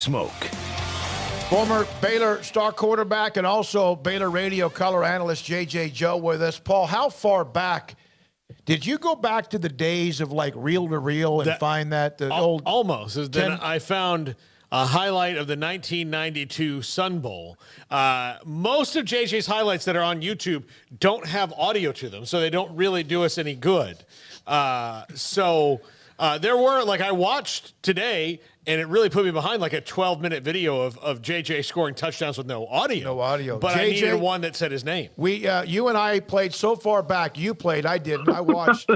Smoke. Former Baylor star quarterback and also Baylor Radio Color Analyst J.J. Joe with us. Paul, how far back did you go back to the days of like reel-to-reel and find that the old almost? Then I found a highlight of the 1992 Sun Bowl. Most of JJ's highlights that are on YouTube don't have audio to them, so they don't really do us any good. There were, like, I watched today, and it really put me behind, like, a 12-minute video of JJ scoring touchdowns with no audio. No audio. But JJ, I needed one that said his name. You and I played so far back. You played, I didn't. I watched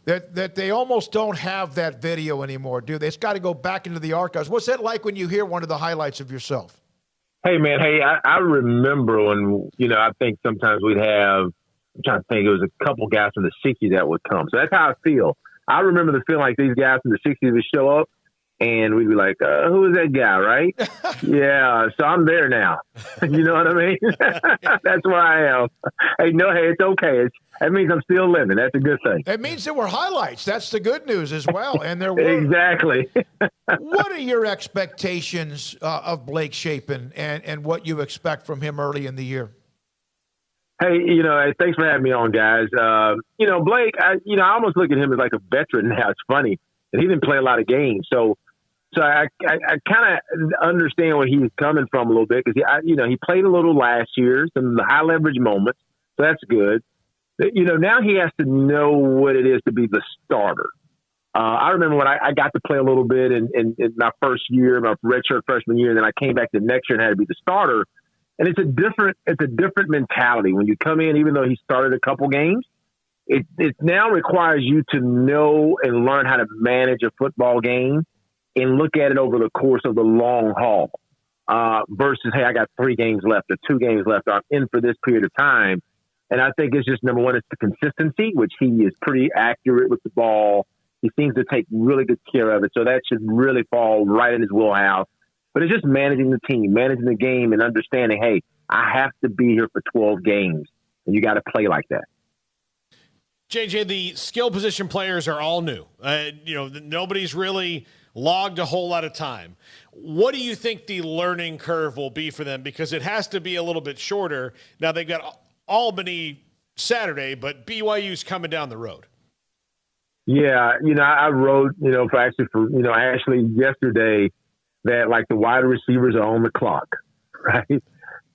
that they almost don't have that video anymore, do they? It's got to go back into the archives. What's that like when you hear one of the highlights of yourself? Hey, man. Hey, I remember when, I think sometimes we'd have, I'm trying to think, it was a couple guys from the 60s that would come. So that's how I feel. I remember the feeling like these guys from the 60s would show up, and we'd be like, who is that guy, right? Yeah, so I'm there now. You know what I mean? That's where I am. Hey, it's okay. That means I'm still living. That's a good thing. It means there were highlights. That's the good news as well. And there were. Exactly. What are your expectations of Blake Shain and what you expect from him early in the year? Hey, thanks for having me on, guys. Blake, I almost look at him as like a veteran now. It's funny. And he didn't play a lot of games. So I kind of understand where he's coming from a little bit because, he played a little last year, some high leverage moments. So that's good. But, now he has to know what it is to be the starter. I remember when I got to play a little bit in my first year, my redshirt freshman year, and then I came back the next year and had to be the starter. And it's a different mentality when you come in, even though he started a couple games. It now requires you to know and learn how to manage a football game and look at it over the course of the long haul versus, hey, I got 3 games left or 2 games left. I'm in for this period of time. And I think it's just, number one, it's the consistency, which he is pretty accurate with the ball. He seems to take really good care of it. So that should really fall right in his wheelhouse. But it's just managing the team, managing the game, and understanding, hey, I have to be here for 12 games, and you got to play like that. JJ, the skill position players are all new. Nobody's really logged a whole lot of time. What do you think the learning curve will be for them? Because it has to be a little bit shorter. Now they've got Albany Saturday, but BYU's coming down the road. Yeah, I wrote, actually yesterday that, like, the wide receivers are on the clock, right?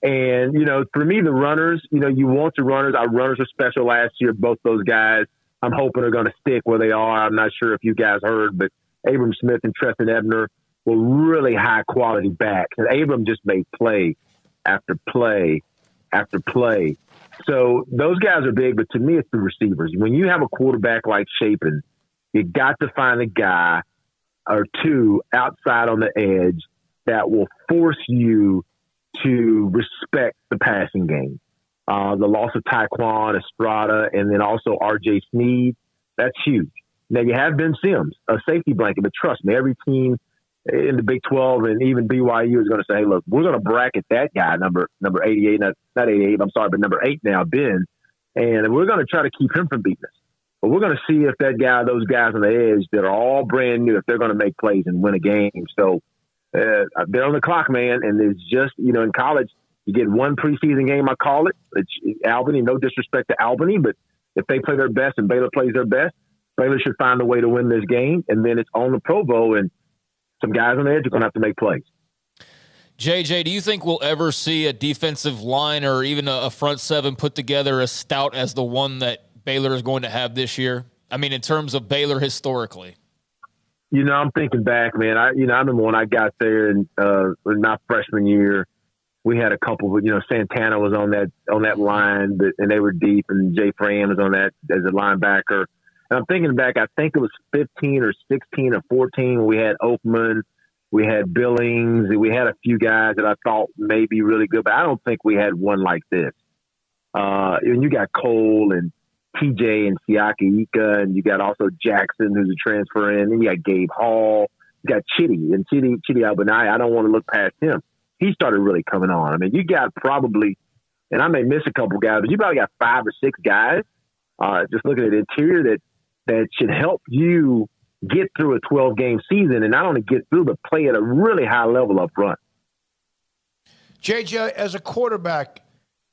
And, for me, the runners, you want the runners. Our runners were special last year. Both those guys, I'm hoping, are going to stick where they are. I'm not sure if you guys heard, but Abram Smith and Treston Ebner were really high-quality backs. And Abram just made play after play after play. So those guys are big, but to me, it's the receivers. When you have a quarterback like Shain, you got to find a guy or two outside on the edge that will force you to respect the passing game. The loss of Taekwon, Estrada, and then also R.J. Sneed, that's huge. Now, you have Ben Sims, a safety blanket, but trust me, every team in the Big 12 and even BYU is going to say, hey, look, we're going to bracket that guy, number 88, not 88, I'm sorry, but number 8 now, Ben, and we're going to try to keep him from beating us. But we're going to see if those guys on the edge that are all brand new, if they're going to make plays and win a game. So they're on the clock, man. And it's just, in college, you get one preseason game, I call it. It's Albany, no disrespect to Albany, but if they play their best and Baylor plays their best, Baylor should find a way to win this game. And then it's on the Provo, and some guys on the edge are going to have to make plays. JJ, do you think we'll ever see a defensive line or even a front seven put together as stout as the one that Baylor is going to have this year? I mean, in terms of Baylor historically. I'm thinking back, man. I remember when I got there in my freshman year, we had a couple, Santana was on that line, and they were deep, and Jay Fram was on that as a linebacker. And I'm thinking back, I think it was 15 or 16 or 14 when we had Oakman, we had Billings, and we had a few guys that I thought may be really good, but I don't think we had one like this. And you got Cole and TJ and Siaki Ika, and you got also Jackson, who's a transfer in, and you got Gabe Hall, you got Chitty Albanai. I don't want to look past him. He started really coming on. I mean, you got probably, and I may miss a couple guys, but you probably got 5 or 6 guys, just looking at the interior that should help you get through a 12-game season, and not only get through, but play at a really high level up front. JJ, as a quarterback,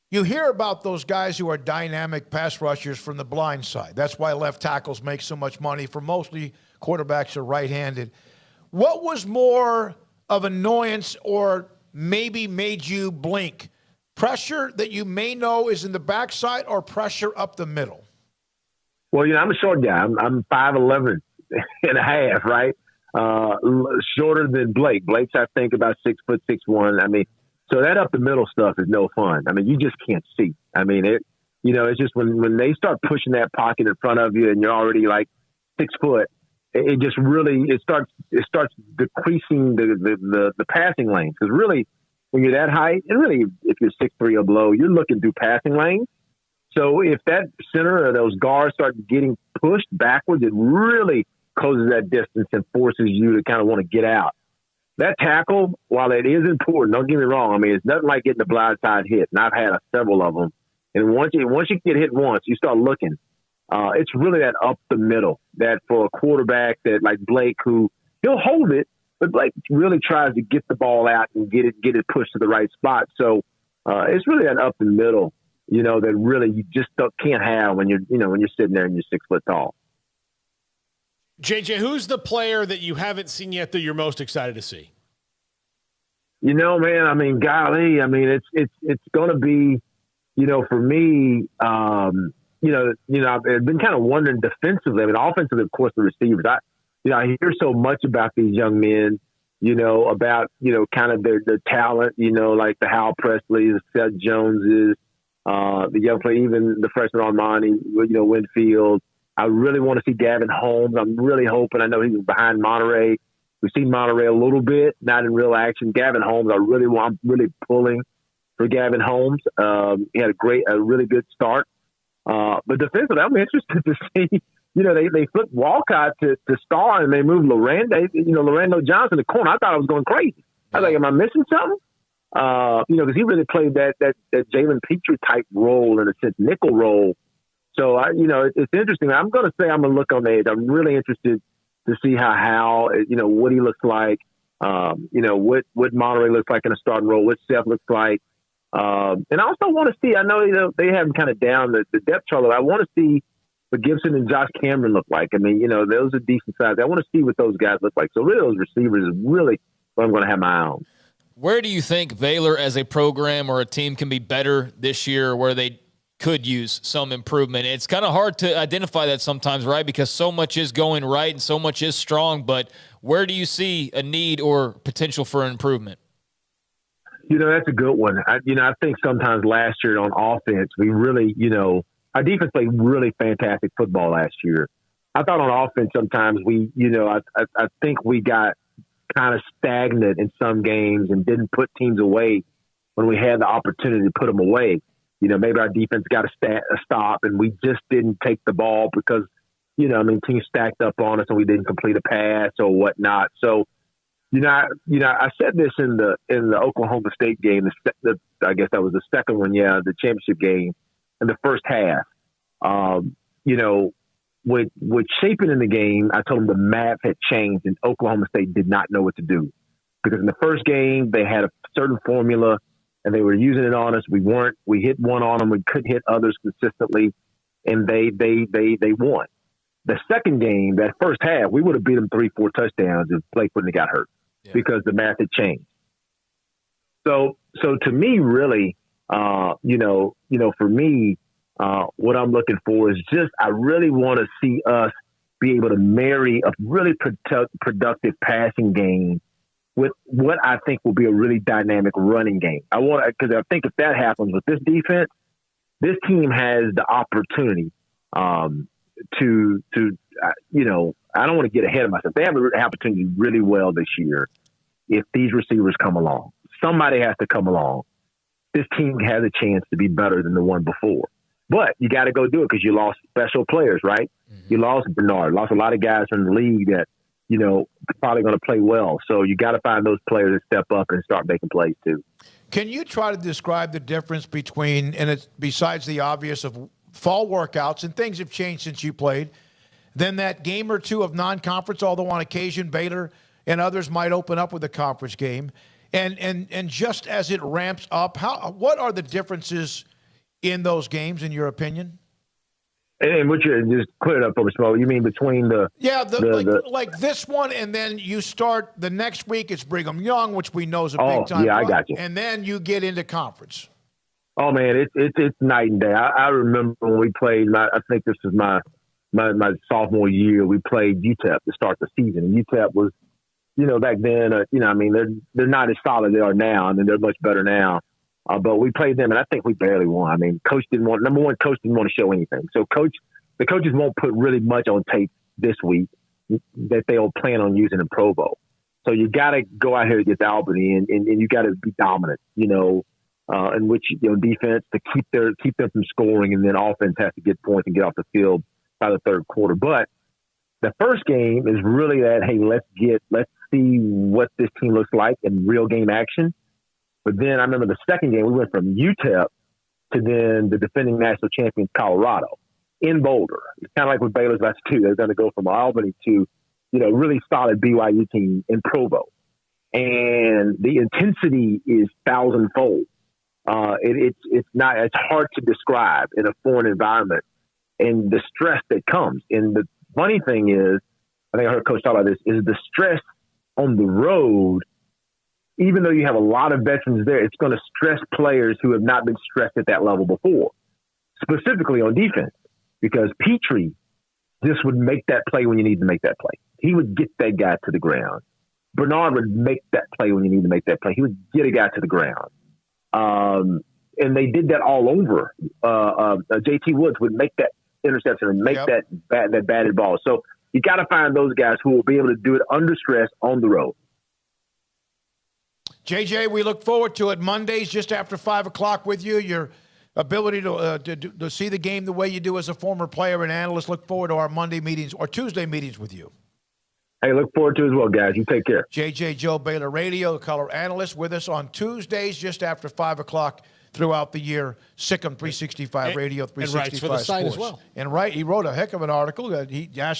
you hear about those guys who are dynamic pass rushers from the blind side. That's why left tackles make so much money, for mostly quarterbacks are right-handed. What was more of annoyance or maybe made you blink? Pressure that you may know is in the backside or pressure up the middle? Well, I'm a short guy. I'm 5'11" and a half, right? Shorter than Blake. Blake's, I think, about 6'6'1". I mean, so that up the middle stuff is no fun. I mean, you just can't see. I mean, it's just when they start pushing that pocket in front of you and you're already like 6 foot, it just really it starts decreasing the passing lanes. Because really, when you're that height, and really if you're 6'3" or below, you're looking through passing lanes. So if that center or those guards start getting pushed backwards, it really closes that distance and forces you to kind of want to get out. That tackle, while it is important, don't get me wrong. I mean, it's nothing like getting the blindside hit, and I've had several of them. And once you get hit once, you start looking. It's really that up the middle that for a quarterback that like Blake, who he'll hold it, but Blake really tries to get the ball out and get it pushed to the right spot. So it's really that up the middle, that really you just can't have when you're sitting there and you're 6 foot tall. JJ, who's the player that you haven't seen yet that you're most excited to see? Man, I mean, golly, I mean, it's going to be, for me, I've been kind of wondering defensively. I mean, offensively, of course, the receivers. I hear so much about these young men, about, kind of their talent, like the Hal Presleys, the Seth Joneses, the young player, even the freshman Armani, Winfield. I really want to see Gavin Holmes. I'm really hoping. I know he was behind Monterey. We've seen Monterey a little bit, not in real action. Gavin Holmes, I'm really pulling for Gavin Holmes. He had a really good start. But defensively, I'm interested to see, they flipped Walcott to star and they moved Lorando Johnson to corner. I thought I was going crazy. I was like, am I missing something? Because he really played that Jalen Petrie type role, in a sense, nickel role. So, it's interesting. I'm going to say I'm going to look on the edge. I'm really interested to see how what he looks like, what Monterey looks like in a starting role, what Seth looks like. And I also want to see, I know, they have kind of down the depth chart. I want to see what Gibson and Josh Cameron look like. I mean, those are decent size. I want to see what those guys look like. So really those receivers is really what I'm going to have my eye on. Where do you think Baylor as a program or a team can be better this year, where they could use some improvement? It's kind of hard to identify that sometimes, right? Because so much is going right and so much is strong, but where do you see a need or potential for improvement? That's a good one. I think sometimes last year on offense, we really, our defense played really fantastic football last year. I thought on offense sometimes we, I think we got kind of stagnant in some games and didn't put teams away when we had the opportunity to put them away. Maybe our defense got a stop and we just didn't take the ball because, teams stacked up on us and we didn't complete a pass or whatnot. So, I said this in the Oklahoma State game. I guess that was the second one, the championship game, in the first half. With Shain in the game, I told him the math had changed and Oklahoma State did not know what to do, because in the first game they had a certain formula and they were using it on us. We hit one on them. We couldn't hit others consistently, and they won. The second game, that first half, we would have beat them 3-4 touchdowns if Blake wouldn't have got hurt, because the math had changed. So to me, really, for me, what I'm looking for is just, I really want to see us be able to marry a really productive passing game with what I think will be a really dynamic running game. Because I think if that happens with this defense, this team has the opportunity to I don't want to get ahead of myself. They have an opportunity really well this year if these receivers come along. Somebody has to come along. This team has a chance to be better than the one before. But you got to go do it because you lost special players, right? Mm-hmm. You lost Bernard, lost a lot of guys from the league that, probably going to play well. So you got to find those players that step up and start making plays too. Can you try to describe the difference between, and it's besides the obvious of fall workouts, and things have changed since you played, then that game or two of non-conference, although on occasion Baylor and others might open up with a conference game. And just as it ramps up, what are the differences in those games, in your opinion? And what you just clear it up for me, Smo. You mean between the like this one, and then you start the next week. It's Brigham Young, which we know is a big time. Yeah, I got you. And then you get into conference. Oh man, it's night and day. I remember when we played. I think this is my sophomore year. We played UTEP to start the season. And UTEP was, back then, I mean, they're not as solid as they are now. I mean, they're much better now. But we played them, and I think we barely won. I mean, coach didn't want to show anything. So the coaches won't put really much on tape this week that they'll plan on using in Provo. So you got to go out here against Albany, and you got to be dominant, in which defense to keep them from scoring, and then offense has to get points and get off the field by the third quarter. But the first game is really that, hey, let's see what this team looks like in real game action. But then I remember the second game, we went from UTEP to then the defending national champions, Colorado, in Boulder. It's kind of like with Baylor's last two. They're going to go from Albany to, really solid BYU team in Provo. And the intensity is thousandfold. It's hard to describe in a foreign environment, and the stress that comes. And the funny thing is, I think I heard Coach talk about this, is the stress on the road. Even though you have a lot of veterans there, it's going to stress players who have not been stressed at that level before, specifically on defense, because Petrie just would make that play when you need to make that play. He would get that guy to the ground. Bernard would make that play when you need to make that play. He would get a guy to the ground. And they did that all over. JT Woods would make that interception and make that batted ball. So you got to find those guys who will be able to do it under stress on the road. JJ, we look forward to it. Mondays just after 5 o'clock with you. Your ability to see the game the way you do as a former player and analyst. Look forward to our Monday meetings or Tuesday meetings with you. Hey, look forward to it as well, guys. You take care. JJ Joe, Baylor Radio, the color analyst, with us on Tuesdays just after 5 o'clock throughout the year. Sic'Em 365 Radio, 365 and writes for the Sports. site as well. And he wrote a heck of an article. He asked